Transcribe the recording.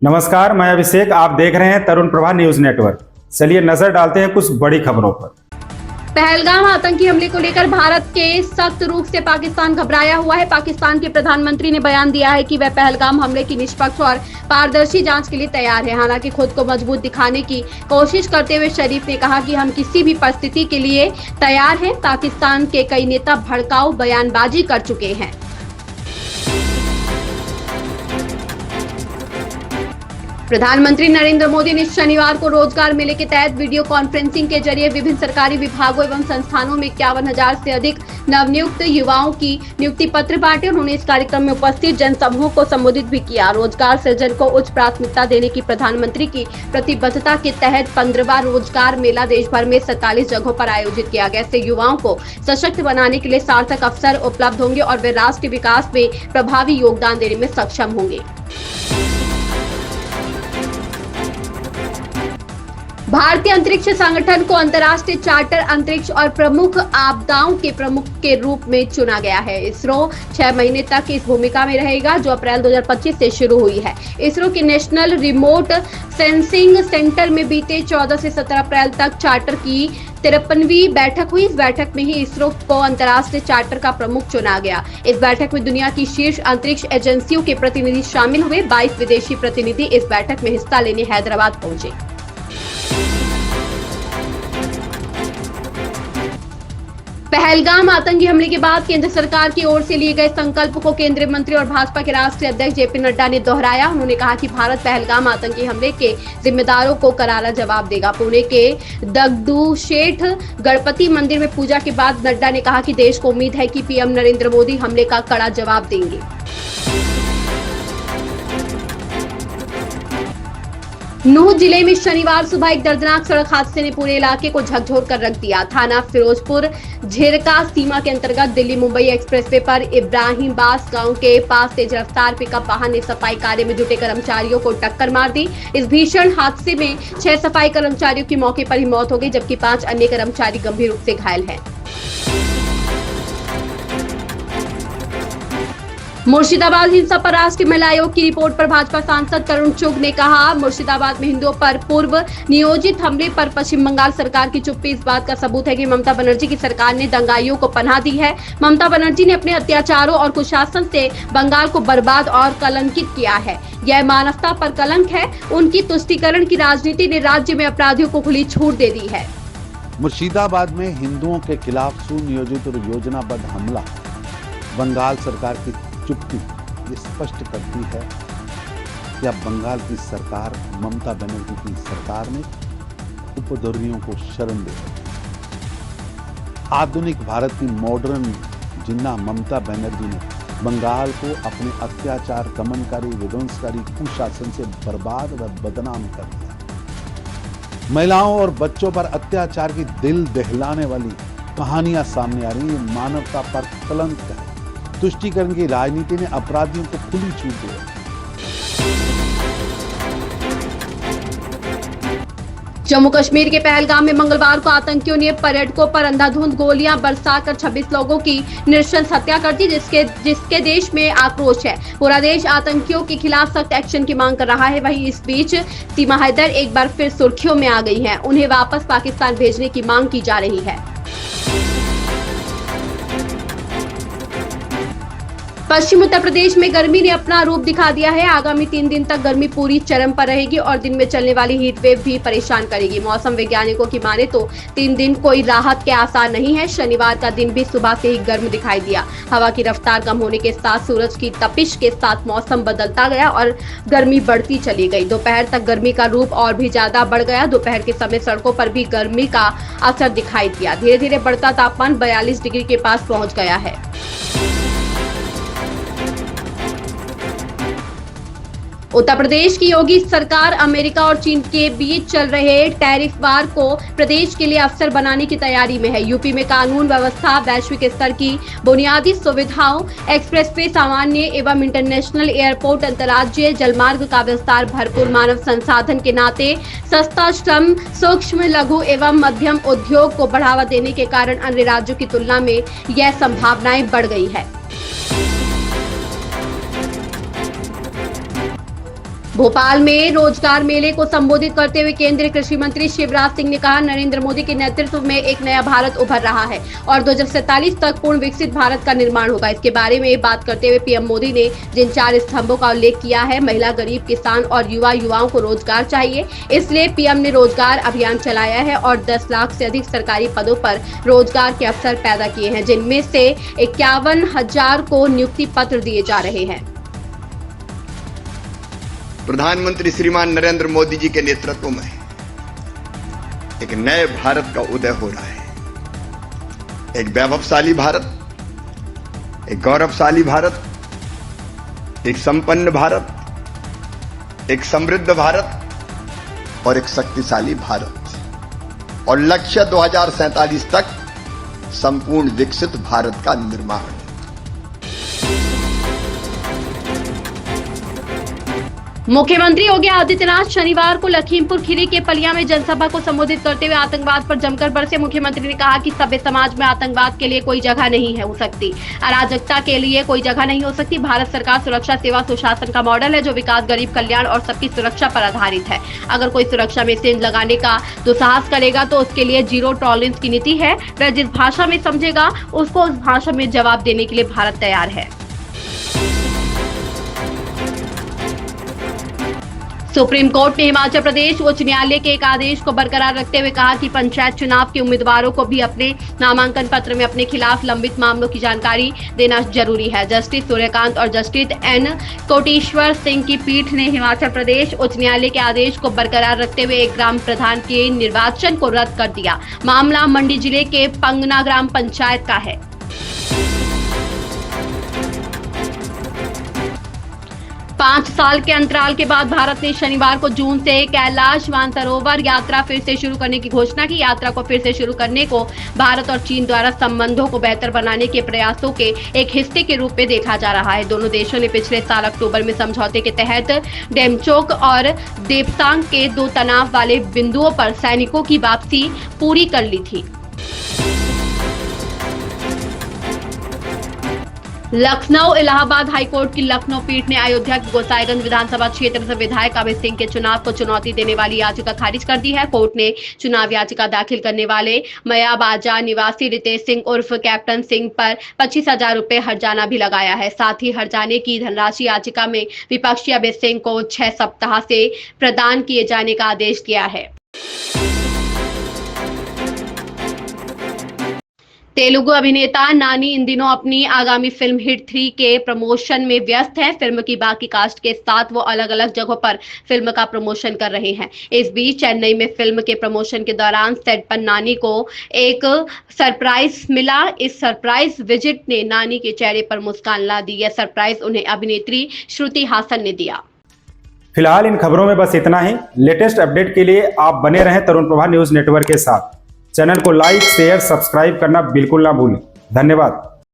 नमस्कार, मैं अभिषेक। आप देख रहे हैं तरुण प्रभा न्यूज नेटवर्क। चलिए नजर डालते हैं कुछ बड़ी खबरों पर। पहलगाम आतंकी हमले को लेकर भारत के सख्त रूख से पाकिस्तान घबराया हुआ है। पाकिस्तान के प्रधानमंत्री ने बयान दिया है कि वह पहलगाम हमले की निष्पक्ष और पारदर्शी जांच के लिए तैयार है। हालांकि खुद को मजबूत दिखाने की कोशिश करते हुए शरीफ ने कहा कि हम किसी भी परिस्थिति के लिए तैयार हैं। पाकिस्तान के कई नेता भड़काऊ बयानबाजी कर चुके हैं। प्रधानमंत्री नरेंद्र मोदी ने शनिवार को रोजगार मेले के तहत वीडियो कॉन्फ्रेंसिंग के जरिए विभिन्न सरकारी विभागों एवं संस्थानों में 51,000 से अधिक नवनियुक्त युवाओं की नियुक्ति पत्र बांटे। उन्होंने इस कार्यक्रम में उपस्थित जनसमूह को संबोधित भी किया। रोजगार सृजन को उच्च प्राथमिकता देने की प्रधानमंत्री की प्रतिबद्धता के तहत 15वां रोजगार मेला देश भर में 47 जगहों पर आयोजित किया गया। इससे युवाओं को सशक्त बनाने के लिए सार्थक अवसर उपलब्ध होंगे और वे राष्ट्र के विकास में प्रभावी योगदान देने में सक्षम होंगे। भारतीय अंतरिक्ष संगठन को अंतर्राष्ट्रीय चार्टर अंतरिक्ष और प्रमुख आपदाओं के प्रमुख के रूप में चुना गया है। इसरो 6 महीने तक इस भूमिका में रहेगा, जो अप्रैल 2025 से शुरू हुई है। इसरो के नेशनल रिमोट सेंसिंग सेंटर में बीते 14 से 17 अप्रैल तक चार्टर की 53वीं बैठक हुई। इस बैठक में ही इसरो को अंतर्राष्ट्रीय चार्टर का प्रमुख चुना गया। इस बैठक में दुनिया की शीर्ष अंतरिक्ष एजेंसियों के प्रतिनिधि शामिल हुए। 22 विदेशी प्रतिनिधि इस बैठक में हिस्सा लेने हैदराबाद पहुंचे। पहलगाम आतंकी हमले के बाद केंद्र सरकार की ओर से लिए गए संकल्प को केंद्रीय मंत्री और भाजपा के राष्ट्रीय अध्यक्ष जेपी नड्डा ने दोहराया। उन्होंने कहा कि भारत पहलगाम आतंकी हमले के जिम्मेदारों को करारा जवाब देगा। पुणे के दगडूशेठ गणपति मंदिर में पूजा के बाद नड्डा ने कहा कि देश को उम्मीद है कि पीएम नरेंद्र मोदी हमले का कड़ा जवाब देंगे। नूह जिले में शनिवार सुबह एक दर्दनाक सड़क हादसे ने पूरे इलाके को झकझोर कर रख दिया। थाना फिरोजपुर झिरका सीमा के अंतर्गत दिल्ली मुंबई एक्सप्रेसवे पर इब्राहिमबास गांव के पास तेज रफ्तार पिकअप वाहन ने सफाई कार्य में जुटे कर्मचारियों को टक्कर मार दी। इस भीषण हादसे में 6 सफाई कर्मचारियों की मौके पर ही मौत हो गई, जबकि 5 अन्य कर्मचारी गंभीर रूप से घायल हैं। मुर्शिदाबाद हिंसा पर राष्ट्रीय महिला आयोग की रिपोर्ट पर भाजपा सांसद तरुण चुग ने कहा, मुर्शिदाबाद में हिंदुओं पर पूर्व नियोजित हमले पर पश्चिम बंगाल सरकार की चुप्पी इस बात का सबूत है कि ममता बनर्जी की सरकार ने दंगाइयों को पनाह दी है। ममता बनर्जी ने अपने अत्याचारों और कुशासन से बंगाल को बर्बाद और कलंकित किया है। यह मानवता पर कलंक है। उनकी तुष्टीकरण की राजनीति ने राज्य में अपराधियों को खुली छूट दे दी है। मुर्शिदाबाद में हिंदुओं के खिलाफ सुनियोजित और योजनाबद्ध हमला बंगाल सरकार की चुप्पी ये स्पष्ट करती है कि अब बंगाल की सरकार, ममता बनर्जी की सरकार ने उपद्रवियों को शरण दे दी। आधुनिक भारत की मॉडर्न जिन्ना ममता बनर्जी ने बंगाल को अपने अत्याचार, दमनकारी, विध्वंसकारी कुशासन से बर्बाद व बदनाम कर दिया। महिलाओं और बच्चों पर अत्याचार की दिल दहलाने वाली कहानियां सामने आ रही हैं। मानवता पर कलंक है। तुष्टीकरण की राजनीति ने अपराधियों को खुली छूट दी। जम्मू कश्मीर के पहलगाम में मंगलवार को आतंकियों ने पर्यटकों पर अंधाधुंध गोलियां बरसाकर 26 लोगों की नृशंस हत्या कर दी, जिसके देश में आक्रोश है। पूरा देश आतंकियों के खिलाफ सख्त एक्शन की मांग कर रहा है। वहीं इस बीच सीमा हैदर एक बार फिर सुर्खियों में आ गई हैं। उन्हें वापस पाकिस्तान भेजने की मांग की जा रही है। पश्चिम उत्तर प्रदेश में गर्मी ने अपना रूप दिखा दिया है। आगामी 3 दिन तक गर्मी पूरी चरम पर रहेगी और दिन में चलने वाली हीट वेव भी परेशान करेगी। मौसम वैज्ञानिकों की माने तो 3 दिन कोई राहत के आसार नहीं है। शनिवार का दिन भी सुबह से ही गर्म दिखाई दिया। हवा की रफ्तार कम होने के साथ सूरज की तपिश के साथ मौसम बदलता गया और गर्मी बढ़ती चली गई। दोपहर तक गर्मी का रूप और भी ज्यादा बढ़ गया। दोपहर के समय सड़कों पर भी गर्मी का असर दिखाई दिया। धीरे धीरे बढ़ता तापमान 42 डिग्री के पास पहुंच गया है। उत्तर प्रदेश की योगी सरकार अमेरिका और चीन के बीच चल रहे टैरिफ वार को प्रदेश के लिए अवसर बनाने की तैयारी में है। यूपी में कानून व्यवस्था, वैश्विक स्तर की बुनियादी सुविधाओं, एक्सप्रेसवे, सामान्य एवं इंटरनेशनल एयरपोर्ट, अंतर्राज्यीय जलमार्ग का विस्तार, भरपूर मानव संसाधन के नाते सस्ता श्रम, सूक्ष्म, लघु एवं मध्यम उद्योग को बढ़ावा देने के कारण अन्य राज्यों की तुलना में यह संभावनाएं बढ़ गई है। भोपाल में रोजगार मेले को संबोधित करते हुए केंद्रीय कृषि मंत्री शिवराज सिंह ने कहा, नरेंद्र मोदी के नेतृत्व में एक नया भारत उभर रहा है और 2047 तक पूर्ण विकसित भारत का निर्माण होगा। इसके बारे में बात करते हुए पीएम मोदी ने जिन 4 स्तंभों का उल्लेख किया है, महिला, गरीब, किसान और युवाओं को रोजगार चाहिए, इसलिए पीएम ने रोजगार अभियान चलाया है और 10 लाख से अधिक सरकारी पदों पर रोजगार के अवसर पैदा किए हैं, जिनमें से 51,000 को नियुक्ति पत्र दिए जा रहे हैं। प्रधानमंत्री श्रीमान नरेंद्र मोदी जी के नेतृत्व में एक नए भारत का उदय हो रहा है। एक वैभवशाली भारत, एक गौरवशाली भारत, एक संपन्न भारत, एक समृद्ध भारत और एक शक्तिशाली भारत और लक्ष्य 2047 तक संपूर्ण विकसित भारत का निर्माण। मुख्यमंत्री योगी आदित्यनाथ शनिवार को लखीमपुर खीरी के पलिया में जनसभा को संबोधित करते हुए आतंकवाद पर जमकर बरसे। मुख्यमंत्री ने कहा कि सभ्य समाज में आतंकवाद के लिए कोई जगह नहीं हो सकती, अराजकता के लिए कोई जगह नहीं हो सकती। भारत सरकार सुरक्षा, सेवा, सुशासन का मॉडल है जो विकास, गरीब कल्याण और सबकी सुरक्षा पर आधारित है। अगर कोई सुरक्षा में सेंध लगाने का दुस्साहस करेगा तो उसके लिए जीरो टॉलरेंस की नीति है। वह जिस भाषा में समझेगा उसको उस भाषा में जवाब देने के लिए भारत तैयार है। सुप्रीम कोर्ट ने हिमाचल प्रदेश उच्च न्यायालय के एक आदेश को बरकरार रखते हुए कहा कि पंचायत चुनाव के उम्मीदवारों को भी अपने नामांकन पत्र में अपने खिलाफ लंबित मामलों की जानकारी देना जरूरी है। जस्टिस सूर्यकांत और जस्टिस एन कोटेश्वर सिंह की पीठ ने हिमाचल प्रदेश उच्च न्यायालय के आदेश को बरकरार रखते हुए एक ग्राम प्रधान के निर्वाचन को रद्द कर दिया। मामला मंडी जिले के पंगना ग्राम पंचायत का है। पांच साल के अंतराल के बाद भारत ने शनिवार को जून से कैलाश मानसरोवर यात्रा फिर से शुरू करने की घोषणा की। यात्रा को फिर से शुरू करने को भारत और चीन द्वारा संबंधों को बेहतर बनाने के प्रयासों के एक हिस्से के रूप में देखा जा रहा है। दोनों देशों ने पिछले साल अक्टूबर में समझौते के तहत डेमचोक और देपसांग के 2 तनाव वाले बिंदुओं पर सैनिकों की वापसी पूरी कर ली थी। लखनऊ इलाहाबाद हाईकोर्ट की लखनऊ पीठ ने अयोध्या के गोसाईगंज विधानसभा क्षेत्र से विधायक अभय सिंह के चुनाव को चुनौती देने वाली याचिका खारिज कर दी है। कोर्ट ने चुनाव याचिका दाखिल करने वाले मयाबाजा निवासी रितेश सिंह उर्फ कैप्टन सिंह पर 25,000 रुपए हर्जाना भी लगाया है। साथ ही हर्जाने की धनराशि याचिका में विपक्षी अभय सिंह को 6 सप्ताह से प्रदान किए जाने का आदेश दिया है। तेलुगु अभिनेता नानी इन दिनों अपनी आगामी फिल्म हिट 3 के प्रमोशन में व्यस्त हैं। फिल्म की बाकी कास्ट के साथ वो अलग अलग जगहों पर फिल्म का प्रमोशन कर रहे हैं। इस बीच चेन्नई में फिल्म के प्रमोशन के दौरान सेट पर नानी को एक सरप्राइज मिला। इस सरप्राइज विजिट ने नानी के चेहरे पर मुस्कान ला दी। यह सरप्राइज उन्हें अभिनेत्री श्रुति हासन ने दिया। फिलहाल इन खबरों में बस इतना ही। लेटेस्ट अपडेट के लिए आप बने रहें तरुण प्रभा न्यूज नेटवर्क के साथ। चैनल को लाइक, शेयर, सब्सक्राइब करना बिल्कुल ना भूलें। धन्यवाद।